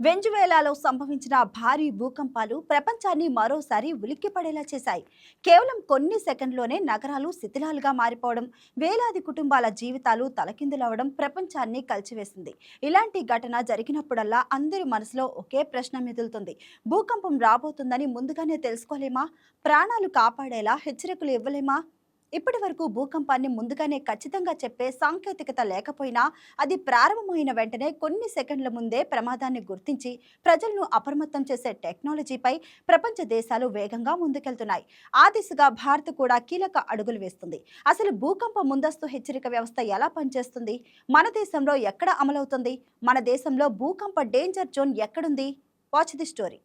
వెంజువేలాలో సంభవించిన భారీ భూకంపాలు ప్రపంచాన్ని మరోసారి ఉలిక్కిపడేలా చేశాయి. కేవలం కొన్ని సెకండ్లోనే నగరాలు శిథిలాలుగా మారిపోవడం, వేలాది కుటుంబాల జీవితాలు తలకిందులవడం ప్రపంచాన్ని కలిచివేసింది. ఇలాంటి ఘటన జరిగినప్పుడల్లా అందరి మనసులో ఒకే ప్రశ్న మెదులుతుంది: భూకంపం రాబోతుందని ముందుగానే తెలుసుకోలేమా? ప్రాణాలు కాపాడేలా హెచ్చరికలు ఇవ్వలేమా? ఇప్పటి వరకు భూకంపాన్ని ముందుగానే ఖచ్చితంగా చెప్పే సాంకేతికత లేకపోయినా, అది ప్రారంభమైన వెంటనే కొన్ని సెకండ్ల ముందే ప్రమాదాన్ని గుర్తించి ప్రజలను అప్రమత్తం చేసే టెక్నాలజీపై ప్రపంచ దేశాలు వేగంగా ముందుకెళ్తున్నాయి. ఆ దిశగా భారత్ కూడా కీలక అడుగులు వేస్తుంది. అసలు భూకంప ముందస్తు హెచ్చరిక వ్యవస్థ ఎలా పనిచేస్తుంది? మన దేశంలో ఎక్కడ అమలవుతుంది? మన దేశంలో భూకంప డేంజర్ జోన్ ఎక్కడుంది? Watch the story.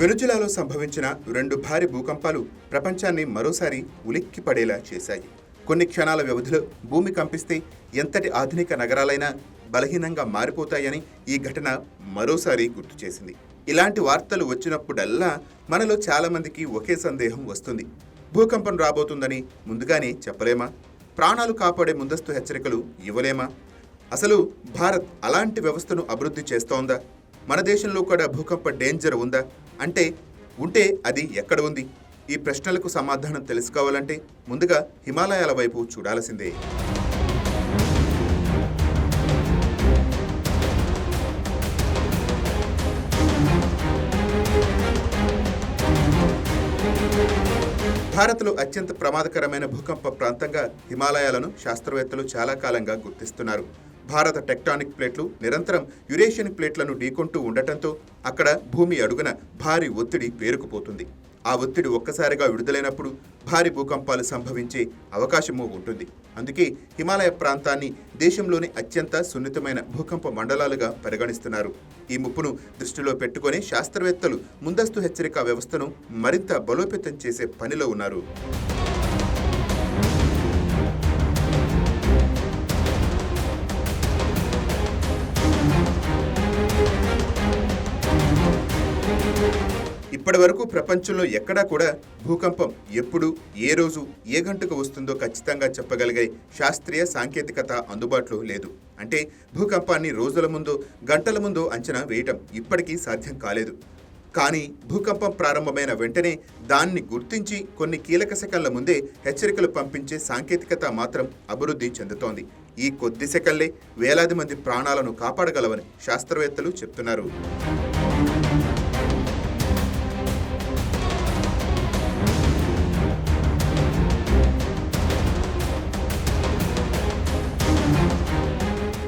వెనుజులాలో సంభవించిన 2 భారీ భూకంపాలు ప్రపంచాన్ని మరోసారి ఉలిక్కిపడేలా చేశాయి. కొన్ని క్షణాల వ్యవధిలో భూమి కంపిస్తే ఎంతటి ఆధునిక నగరాలైనా బలహీనంగా మారిపోతాయని ఈ ఘటన మరోసారి గుర్తు చేసింది. ఇలాంటి వార్తలు వచ్చినప్పుడల్లా మనలో చాలామందికి ఒకే సందేహం వస్తుంది: భూకంపం రాబోతుందని ముందుగానే చెప్పలేమా? ప్రాణాలు కాపాడే ముందస్తు హెచ్చరికలు ఇవ్వలేమా? అసలు భారత్ అలాంటి వ్యవస్థను అభివృద్ధి చేస్తోందా? మన దేశంలో కూడా భూకంప డేంజర్ ఉందా? ఉంటే అది ఎక్కడ ఉంది? ఈ ప్రశ్నలకు సమాధానం తెలుసుకోవాలంటే ముందుగా హిమాలయాల వైపు చూడాల్సిందే. భారత్లో అత్యంత ప్రమాదకరమైన భూకంప ప్రాంతంగా హిమాలయాలను శాస్త్రవేత్తలు చాలా కాలంగా గుర్తిస్తున్నారు. భారత టెక్టానిక్ ప్లేట్లు నిరంతరం యురేషియన్ ప్లేట్లను ఢీకొంటూ ఉండటంతో అక్కడ భూమి అడుగున భారీ ఒత్తిడి పేరుకుపోతుంది. ఆ ఒత్తిడి ఒక్కసారిగా విడుదలైనప్పుడు భారీ భూకంపాలు సంభవించే అవకాశము ఉంటుంది. అందుకే హిమాలయ ప్రాంతాన్ని దేశంలోని అత్యంత సున్నితమైన భూకంప మండలాలుగా పరిగణిస్తున్నారు. ఈ ముప్పును దృష్టిలో పెట్టుకుని శాస్త్రవేత్తలు ముందస్తు హెచ్చరిక వ్యవస్థను మరింత బలోపేతం చేసే పనిలో ఉన్నారు. ఇప్పటి వరకు ప్రపంచంలో ఎక్కడా కూడా భూకంపం ఎప్పుడు, ఏ రోజు, ఏ గంటకు వస్తుందో ఖచ్చితంగా చెప్పగలిగే శాస్త్రీయ సాంకేతికత అందుబాటులో లేదు. అంటే భూకంపాన్ని రోజుల ముందో, గంటల ముందో అంచనా వేయటం ఇప్పటికీ సాధ్యం కాలేదు. కానీ భూకంపం ప్రారంభమైన వెంటనే దాన్ని గుర్తించి కొన్ని కీలక సెకన్ల ముందే హెచ్చరికలు పంపించే సాంకేతికత మాత్రం అభివృద్ధి చెందుతోంది. ఈ కొద్ది సెకన్లే వేలాది మంది ప్రాణాలను కాపాడగలవని శాస్త్రవేత్తలు చెప్తున్నారు.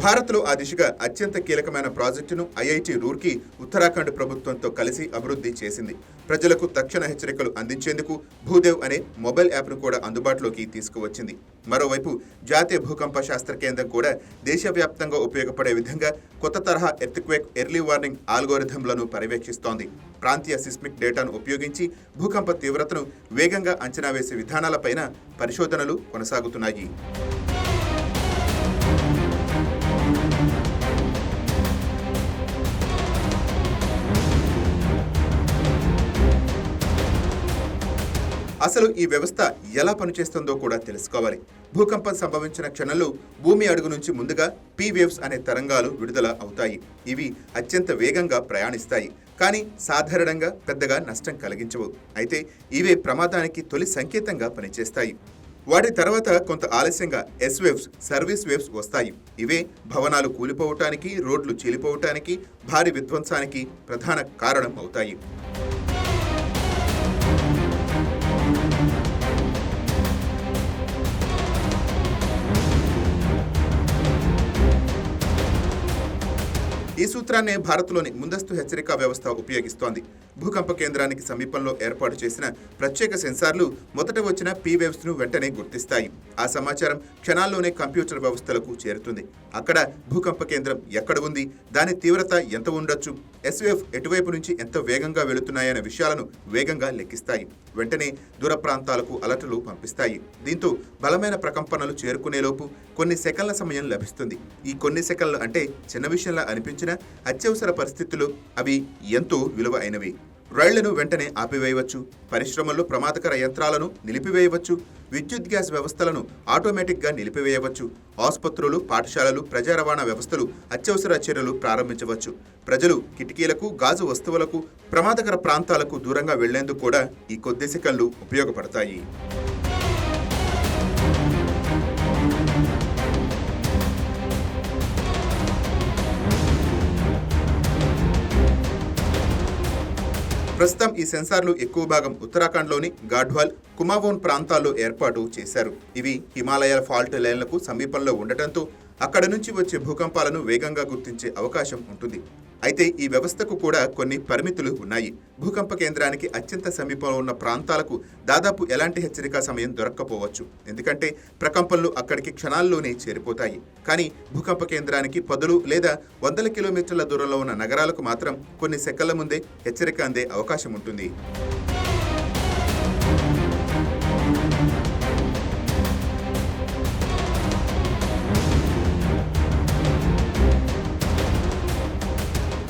భారత్లో ఆ దిశగా అత్యంత కీలకమైన ప్రాజెక్టును ఐఐటి రూర్కీ ఉత్తరాఖండ్ ప్రభుత్వంతో కలిసి అభివృద్ధి చేసింది. ప్రజలకు తక్షణ హెచ్చరికలు అందించేందుకు భూదేవ్ అనే మొబైల్ యాప్ను కూడా అందుబాటులోకి తీసుకువచ్చింది. మరోవైపు జాతీయ భూకంప శాస్త్ర కేంద్రం కూడా దేశవ్యాప్తంగా ఉపయోగపడే విధంగా కొత్త తరహా ఎర్త్క్వేక్ ఎర్లీ వార్నింగ్ ఆల్గోరిథంలను పర్యవేక్షిస్తోంది. ప్రాంతీయ సిస్మిక్ డేటాను ఉపయోగించి భూకంప తీవ్రతను వేగంగా అంచనా వేసే విధానాలపైన పరిశోధనలు కొనసాగుతున్నాయి. అసలు ఈ వ్యవస్థ ఎలా పనిచేస్తుందో కూడా తెలుసుకోవాలి. భూకంపం సంభవించిన క్షణంలో భూమి అడుగు నుంచి ముందుగా పీ-వేవ్స్ అనే తరంగాలు విడుదల అవుతాయి. ఇవి అత్యంత వేగంగా ప్రయాణిస్తాయి, కానీ సాధారణంగా పెద్దగా నష్టం కలిగించవు. అయితే ఇవే ప్రమాదానికి తొలి సంకేతంగా పనిచేస్తాయి. వాటి తర్వాత కొంత ఆలస్యంగా ఎస్-వేవ్స్, సర్వీస్ వేవ్స్ వస్తాయి. ఇవే భవనాలు కూలిపోవటానికి, రోడ్లు చీలిపోవటానికి, భారీ విధ్వంసానికి ప్రధాన కారణం అవుతాయి. ఈ సూత్రాన్ని భారత్లోని ముందస్తు హెచ్చరిక వ్యవస్థ ఉపయోగిస్తోంది. భూకంప కేంద్రానికి సమీపంలో ఏర్పాటు చేసిన ప్రత్యేక సెన్సార్లు మొదట వచ్చిన పీ-వేవ్స్ను వెంటనే గుర్తిస్తాయి. ఆ సమాచారం క్షణాల్లోనే కంప్యూటర్ వ్యవస్థలకు చేరుతుంది. అక్కడ భూకంప కేంద్రం ఎక్కడ ఉంది, దాని తీవ్రత ఎంత ఉండొచ్చు, ఎస్-వేవ్ ఎటువైపు నుంచి ఎంత వేగంగా వెళుతున్నాయనే విషయాలను వేగంగా లెక్కిస్తాయి. వెంటనే దూర ప్రాంతాలకు అలర్టులు పంపిస్తాయి. దీంతో బలమైన ప్రకంపనలు చేరుకునేలోపు కొన్ని సెకన్ల సమయం లభిస్తుంది. ఈ కొన్ని సెకన్లు అంటే చిన్న విషయంలా అనిపించిన అత్యవసర పరిస్థితుల్లో అవి ఎంతో విలువ అయినవి. రైళ్లను వెంటనే ఆపివేయవచ్చు, పరిశ్రమల్లో ప్రమాదకర యంత్రాలను నిలిపివేయవచ్చు, విద్యుత్ గ్యాస్ వ్యవస్థలను ఆటోమేటిక్గా నిలిపివేయవచ్చు, ఆసుపత్రులు, పాఠశాలలు, ప్రజా రవాణా వ్యవస్థలు అత్యవసర చర్యలు ప్రారంభించవచ్చు. ప్రజలు కిటికీలకు, గాజు వస్తువులకు, ప్రమాదకర ప్రాంతాలకు దూరంగా వెళ్లేందుకు కూడా ఈ కొద్ది సెకన్లు ఉపయోగపడతాయి. ప్రస్తుతం ఈ సెన్సార్లు ఎక్కువ భాగం ఉత్తరాఖండ్లోని గాఢ్వాల్, కుమావోన్ ప్రాంతాల్లో ఏర్పాటు చేశారు. ఇవి హిమాలయాల ఫాల్ట్ లైన్లకు సమీపంలో ఉండటంతో అక్కడ నుంచి వచ్చే భూకంపాలను వేగంగా గుర్తించే అవకాశం ఉంటుంది. అయితే ఈ వ్యవస్థకు కూడా కొన్ని పరిమితులు ఉన్నాయి. భూకంప కేంద్రానికి అత్యంత సమీపంలో ఉన్న ప్రాంతాలకు దాదాపు ఎలాంటి హెచ్చరికా సమయం దొరక్కపోవచ్చు, ఎందుకంటే ప్రకంపనలు అక్కడికి క్షణాల్లోనే చేరిపోతాయి. కానీ భూకంప కేంద్రానికి 10 లేదా 100 కిలోమీటర్ల దూరంలో ఉన్న నగరాలకు మాత్రం కొన్ని సెకన్ల ముందే హెచ్చరిక అందే అవకాశం ఉంటుంది.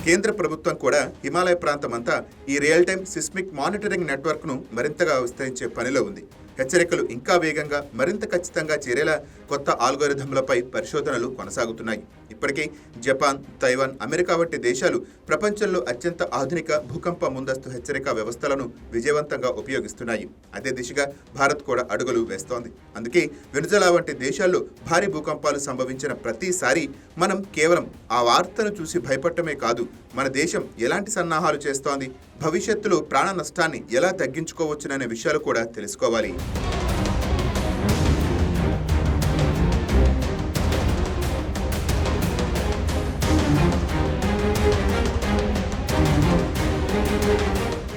కేంద్ర ప్రభుత్వం కూడా హిమాలయ ప్రాంతమంతా ఈ రియల్ టైమ్ సిస్మిక్ మానిటరింగ్ నెట్వర్క్ను మరింతగా విస్తరించే పనిలో ఉంది. హెచ్చరికలు ఇంకా వేగంగా, మరింత ఖచ్చితంగా చేరేలా కొత్త ఆల్గోరిథంలపై పరిశోధనలు కొనసాగుతున్నాయి. ఇప్పటికే జపాన్, తైవాన్, అమెరికా వంటి దేశాలు ప్రపంచంలో అత్యంత ఆధునిక భూకంప ముందస్తు హెచ్చరిక వ్యవస్థలను విజయవంతంగా ఉపయోగిస్తున్నాయి. అదే దిశగా భారత్ కూడా అడుగులు వేస్తోంది. అందుకే వెనుజులా వంటి దేశాల్లో భారీ భూకంపాలు సంభవించిన ప్రతిసారి మనం కేవలం ఆ వార్తను చూసి భయపడటమే కాదు, మన దేశం ఎలాంటి సన్నాహాలు చేస్తోంది, భవిష్యత్తులో ప్రాణ నష్టాన్ని ఎలా తగ్గించుకోవచ్చుననే విషయాలు కూడా తెలుసుకోవాలి.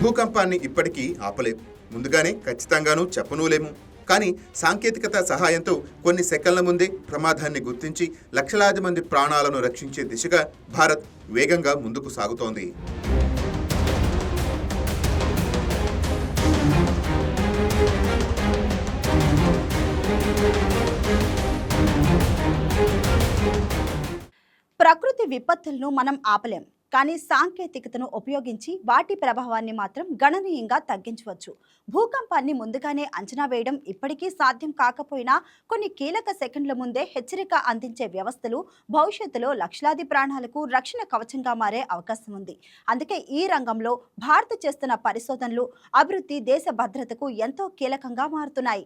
భూకంపాన్ని ఇప్పటికీ ఆపలేము, ముందుగానే ఖచ్చితంగానూ చెప్పనూలేము. కానీ సాంకేతికత సహాయంతో కొన్ని సెకన్ల ముందే ప్రమాదాన్ని గుర్తించి లక్షలాది మంది ప్రాణాలను రక్షించే దిశగా భారత్ వేగంగా ముందుకు సాగుతోంది. ప్రకృతి విపత్తులను మనం ఆపలేం, కానీ సాంకేతికతను ఉపయోగించి వాటి ప్రభావాన్ని మాత్రం గణనీయంగా తగ్గించవచ్చు. భూకంపాన్ని ముందుగానే అంచనా వేయడం ఇప్పటికీ సాధ్యం కాకపోయినా కొన్ని కీలక సెకండ్ల ముందే హెచ్చరిక అందించే వ్యవస్థలు భవిష్యత్తులో లక్షలాది ప్రాణాలకు రక్షణ కవచంగా మారే అవకాశం ఉంది. అందుకే ఈ రంగంలో భారత్ చేస్తున్న పరిశోధనలు, అభివృద్ధి దేశ భద్రతకు ఎంతో కీలకంగా మారుతున్నాయి.